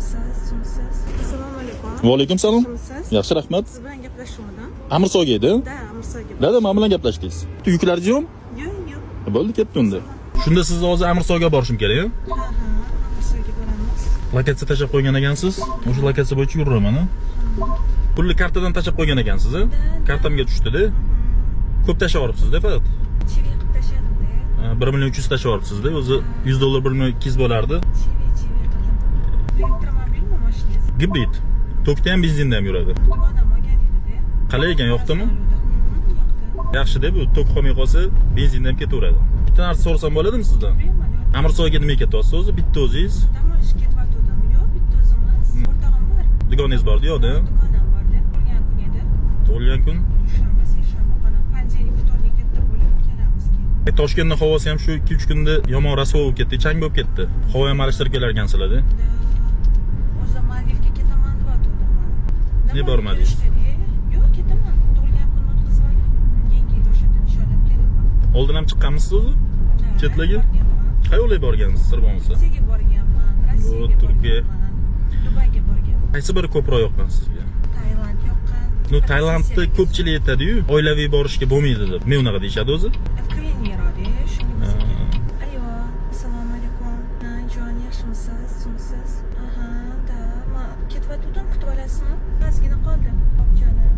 Yaxshimisiz, sumsiz. Assalomu alaykum. Va alaykum salom. Yaxshimisiz? Yaxshi, rahmat. Siz bilan gaplashuvdim. Amirsoyga edi. Da, Amirsoyga. Dada, men bilan gaplashdingiz. Yuklarni yo'qmi? Yo'q. Bo'ldi, ketdi unda. Shunda sizni hozir Amirsoyga borishim kerak, Ha, Amirsoyga boramiz. lokatsiya tashab qo'ygan ekansiz. O'sha lokatsiya bo'yicha yuraman. Pulni kartadan tashab qo'ygan ekansiz, a? Kartamga tushdi-da. Ko'p tashab yuboribsiz-da, faqat. Chivi qilib tashadim-da. 1 million 300 tashab yuboribsiz-da. O'zi $100 1 million 200 bo'lardi. Chivi qildim. Elektromobilmi mashinasi? Gibrid. Tokda ham benzinda ham yuradi. Onam olgan edi-da. Qalay ekan, yoqdimi? Yoqdi. Yaxshi-da, bu tok qolmay qolsa, benzinda ham ketaveradi. Bitta narsa so'rasam bo'ladimi sizdan? Amirsoyga nimaga ketyapsiz o'zi? Bitta o'zingiz? Dam olishga ketyaptim. Yo'q, bitta o'zimiz. O'rtog'im bor. Dugoningiz bordi, yo'qda? Dugonam borda. Tug'ilgan kun edi. Tug'ilgan kun. Dushanba, seshanba qolib, panjaylik to'rga katta bo'lib kelamiz keyin. Toshkentning havosi ham shu 2-3 kunda yomon rasvo bo'lib ketdi, chang bo'lib ketdi. Havo ham alishtirib kelar ekansizlar-da. O'zim Maldivga ketaman deb Ne bor Maldiv? Yo'q, ketaman. Tug'ilgan kunni o'tkazib olib, yangi yil o'sha kuni nishonlab kelaman. Oldin ham chiqqanmisiz o'zi? Chetlarga? Borganman. Qayerga borgansiz, sir bo'lmasa? Rossiyaga borganman, Rossiyaga Turkiya. borganman, Dubayga borganman. Qaysi biri ko'proq yoqqan sizga? Tailand yoqqan. No, Tailandni ko'pchilik aytadi-yu, oilaviy borishga bo'lmaydi deb. Men unaqa deyshadi o'zi. Kliniradi, shunga Ayo, assalomu alaykum. Jon, yaxshimisiz? Sumsiz? Aha, da, men ketyaptim, kutib olasizmi? Ozgina qoldim. Xo'p, jonim.